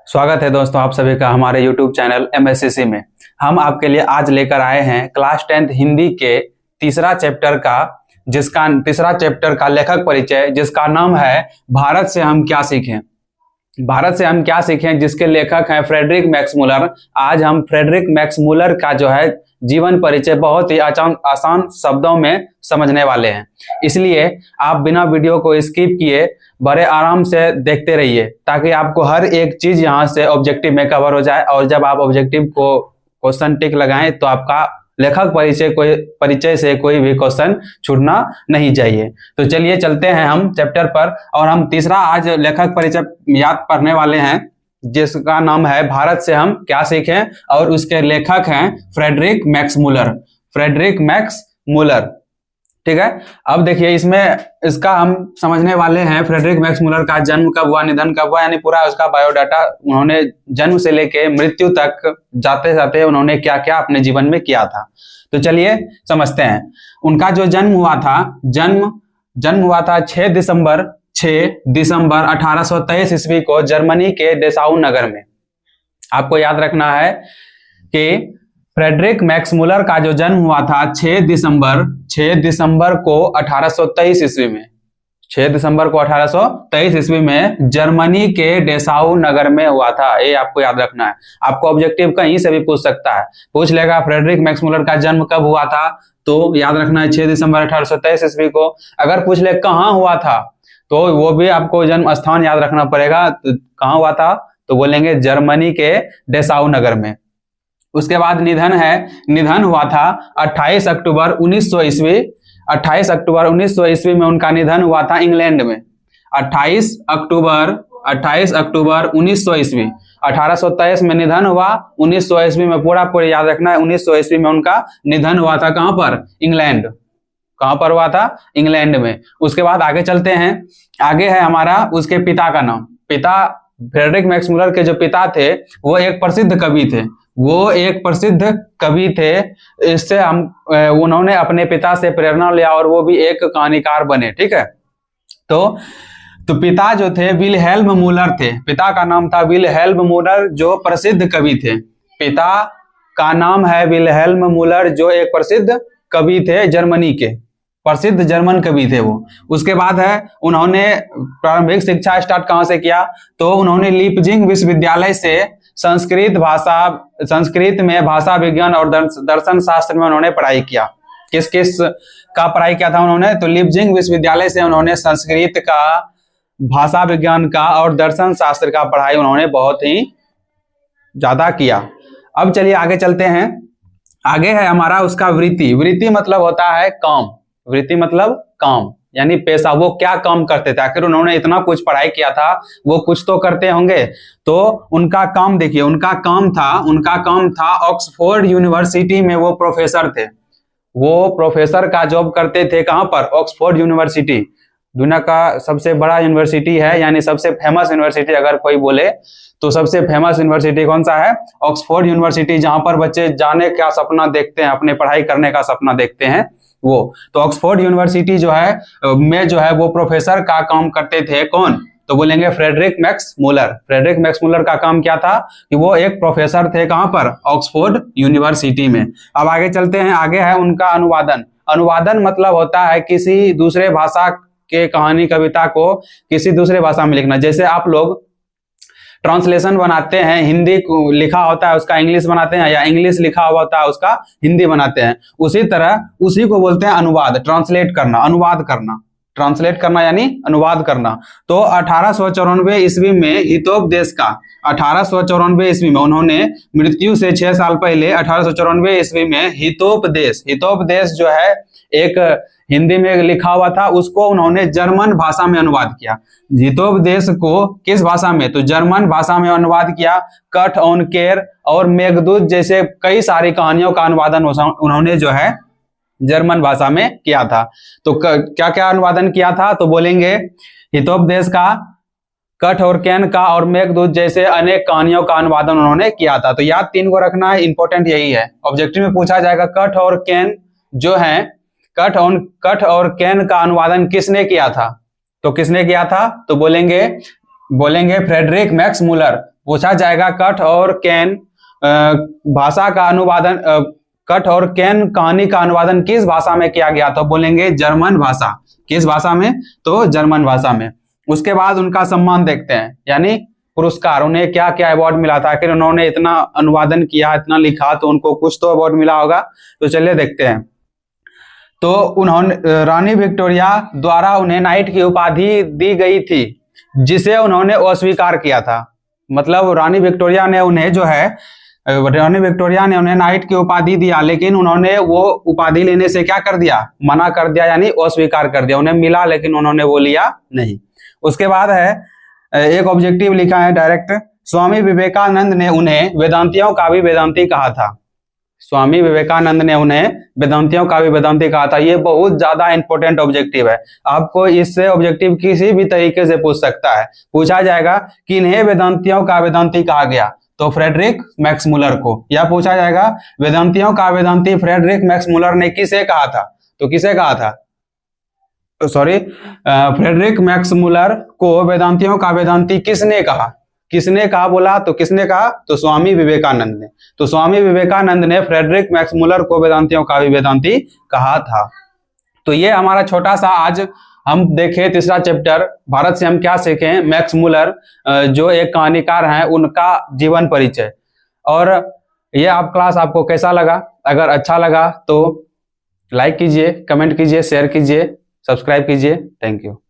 स्वागत है दोस्तों आप सभी का हमारे YouTube चैनल MSCC में। हम आपके लिए आज लेकर आए हैं क्लास 10th हिंदी के तीसरा चैप्टर का लेखक परिचय, जिसका नाम है भारत से हम क्या सीखें। भारत से हम क्या सीखें, जिसके लेखक हैं फ्रेडरिक मैक्समूलर। आज हम फ्रेडरिक मैक्समूलर का जो है जीवन परिचय बहुत ही आसान शब्दों में समझने वाले हैं, इसलिए आप बिना वीडियो को स्किप किए बड़े आराम से देखते रहिए ताकि आपको हर एक चीज यहाँ से ऑब्जेक्टिव में कवर हो जाए। और जब आप ऑब्जेक्टिव को क्वेश्चन टिक लगाएं तो आपका लेखक परिचय से कोई भी क्वेश्चन छूटना नहीं चाहिए। तो चलिए चलते हैं हम चैप्टर पर, और हम तीसरा आज लेखक परिचय याद पढ़ने वाले हैं, जिसका नाम है भारत से हम क्या सीखें, और उसके लेखक हैं फ्रेडरिक मैक्समूलर। ठीक है, अब देखिए इसका हम समझने वाले हैं फ्रेडरिक मैक्समूलर का जन्म कब हुआ, निधन कब हुआ, यानी पूरा उसका बायोडाटा, उन्होंने जन्म से लेके मृत्यु तक जाते जाते उन्होंने क्या क्या अपने जीवन में किया था। तो चलिए समझते हैं। उनका जो जन्म हुआ था 6 दिसंबर 1823 ईस्वी को जर्मनी के डेसाउ नगर में। आपको याद रखना है कि फ्रेडरिक मैक्समूलर का जो जन्म हुआ था 6 दिसंबर को 1823 ईस्वी में, 6 दिसंबर को 1823 ईस्वी में जर्मनी के डेसाउ नगर में हुआ था। ये आपको याद रखना है। आपको ऑब्जेक्टिव कहीं से भी पूछ सकता है, पूछ लेगा फ्रेडरिक मैक्समूलर का जन्म कब हुआ था, तो याद रखना है 6 दिसंबर 1823 ईस्वी को। अगर पूछ ले कहाँ हुआ था, तो वो भी आपको जन्म स्थान याद रखना पड़ेगा। तो कहाँ हुआ था, तो बोलेंगे जर्मनी के डेसाउ नगर में। उसके बाद निधन हुआ था 28 अक्टूबर 1900 ईस्वी में उनका निधन हुआ था इंग्लैंड में। 28 अक्टूबर 1900 ईस्वी, 1823 में निधन हुआ, 1900 ईस्वी में पूरा याद रखना है, 1900 ईस्वी में उनका निधन हुआ था। कहां पर, इंग्लैंड। कहां पर हुआ था, इंग्लैंड में। उसके बाद आगे चलते हैं। आगे है हमारा उसके पिता का नाम। फ्रेडरिक मैक्समूलर के जो पिता थे वो एक प्रसिद्ध कवि थे। इससे उन्होंने अपने पिता से प्रेरणा लिया और वो भी एक कहानीकार बने। ठीक है, तो पिता जो थे विल्हेल्म मूलर थे। पिता का नाम था विल्हेल्म मूलर, जो प्रसिद्ध कवि थे। पिता का नाम है विल्हेल्म मूलर, जो एक प्रसिद्ध कवि थे, जर्मनी के प्रसिद्ध जर्मन कवि थे वो। उसके बाद है उन्होंने प्रारंभिक शिक्षा स्टार्ट कहां से किया, तो उन्होंने लीपजिंग विश्वविद्यालय से संस्कृत में भाषा विज्ञान और दर्शन शास्त्र में उन्होंने पढ़ाई किया। किस का पढ़ाई किया था उन्होंने, तो लीपजिंग विश्वविद्यालय से उन्होंने संस्कृत का, भाषा विज्ञान का और दर्शन शास्त्र का पढ़ाई उन्होंने बहुत ही ज्यादा किया। अब चलिए आगे चलते हैं। आगे है हमारा उसका वृत्ति मतलब होता है काम। वृत्ति मतलब काम यानी पेशा। वो क्या काम करते थे, आखिर उन्होंने इतना कुछ पढ़ाई किया था, वो कुछ तो करते होंगे। तो उनका काम देखिए, उनका काम था ऑक्सफोर्ड यूनिवर्सिटी में वो प्रोफेसर थे। वो प्रोफेसर का जॉब करते थे। कहां पर, ऑक्सफोर्ड यूनिवर्सिटी। दुनिया का सबसे बड़ा यूनिवर्सिटी है, यानी सबसे फेमस यूनिवर्सिटी अगर कोई बोले तो सबसे फेमस यूनिवर्सिटी कौन सा है, ऑक्सफोर्ड यूनिवर्सिटी, जहां पर बच्चे जाने का सपना देखते हैं, अपने पढ़ाई करने का सपना देखते हैं वो। तो ऑक्सफोर्ड यूनिवर्सिटी जो है वो प्रोफेसर का काम करते थे। कौन, तो बोलेंगे फ्रेडरिक मैक्समूलर। फ्रेडरिक मैक्समूलर का काम क्या था कि वो एक प्रोफेसर थे। कहां पर, ऑक्सफोर्ड यूनिवर्सिटी में। अब आगे चलते हैं। आगे है उनका अनुवादन मतलब होता है किसी दूसरे भाषा के कहानी कविता को किसी दूसरे भाषा में लिखना। जैसे आप लोग ट्रांसलेशन बनाते हैं, हिंदी लिखा होता है उसका इंग्लिश बनाते हैं, या इंग्लिश लिखा हुआ होता है उसका हिंदी बनाते हैं। उसी तरह उसी को बोलते हैं अनुवाद, ट्रांसलेट करना यानी अनुवाद करना। तो 1894 ईस्वी में उन्होंने मृत्यु से 6 साल पहले 1894 ईस्वी में हितोपदेश जो है एक हिंदी में लिखा हुआ था, उसको उन्होंने जर्मन भाषा में अनुवाद किया। हितोपदेश को किस भाषा में, तो जर्मन भाषा में अनुवाद किया। कट ऑन केयर और मेघदूत जैसे कई सारी कहानियों का अनुवादन उन्होंने जो है जर्मन भाषा में किया था। तो क्या क्या अनुवादन किया था, तो बोलेंगे हितोपदेश का, कट और कैन का और मेघदूत जैसे अनेक कहानियों का अनुवादन उन्होंने किया था। तो याद 3 को रखना है, इंपॉर्टेंट यही है। ऑब्जेक्टिव में पूछा जाएगा कट और कैन जो है, कट और कैन का अनुवादन किसने किया था, तो किसने किया था, तो बोलेंगे फ्रेडरिक मैक्समूलर। पूछा जाएगा कठ और कैन भाषा का अनुवादन कठ और कैन कहानी का अनुवादन किस भाषा में किया गया, तो बोलेंगे जर्मन भाषा। किस भाषा में, तो जर्मन भाषा में। उसके बाद उनका सम्मान देखते हैं, यानी पुरस्कार, उन्हें क्या क्या अवार्ड मिला था, आखिर उन्होंने इतना अनुवादन किया, इतना लिखा, तो उनको कुछ तो अवार्ड मिला होगा। तो चलिए देखते हैं। तो उन्होंने रानी विक्टोरिया द्वारा उन्हें नाइट की उपाधि दी गई थी, जिसे उन्होंने अस्वीकार किया था। मतलब रानी विक्टोरिया ने उन्हें जो है, रानी विक्टोरिया ने उन्हें नाइट की उपाधि दिया, लेकिन उन्होंने वो उपाधि लेने से क्या कर दिया, मना कर दिया, यानी अस्वीकार कर दिया। उन्हें मिला लेकिन उन्होंने वो लिया नहीं। उसके बाद है एक ऑब्जेक्टिव लिखा है डायरेक्ट, स्वामी विवेकानंद ने उन्हें वेदांतियों का भी वेदांती कहा था। स्वामी विवेकानंद ने उन्हें वेदांतियों का भी वेदांती कहा था। ये बहुत ज्यादा इंपॉर्टेंट ऑब्जेक्टिव है, आपको इससे ऑब्जेक्टिव किसी भी तरीके से पूछ सकता है। पूछा जाएगा कि इन्हें वेदांतियों का वेदांती कहा गया, तो फ्रेडरिक मैक्समुलर को। या पूछा जाएगा वेदांतियों का वेदांती फ्रेडरिक मैक्समुलर ने किसे कहा था, तो किसे कहा था, सॉरी, फ्रेडरिक मैक्समुलर को वेदांतियों का वेदांती किसने कहा, किसने कहा बोला, तो किसने कहा, तो स्वामी विवेकानंद ने। तो स्वामी विवेकानंद ने फ्रेडरिक मैक्समुलर को वेदांतियों का भी वेदांती कहा था। तो ये हमारा छोटा सा आज हम देखें तीसरा चैप्टर, भारत से हम क्या सीखें, मैक्समुलर जो एक कहानीकार हैं उनका जीवन परिचय। और ये आप क्लास आपको कैसा लगा, अगर अच्छा लगा तो लाइक कीजिए, कमेंट कीजिए, शेयर कीजिए, सब्सक्राइब कीजिए। Thank you.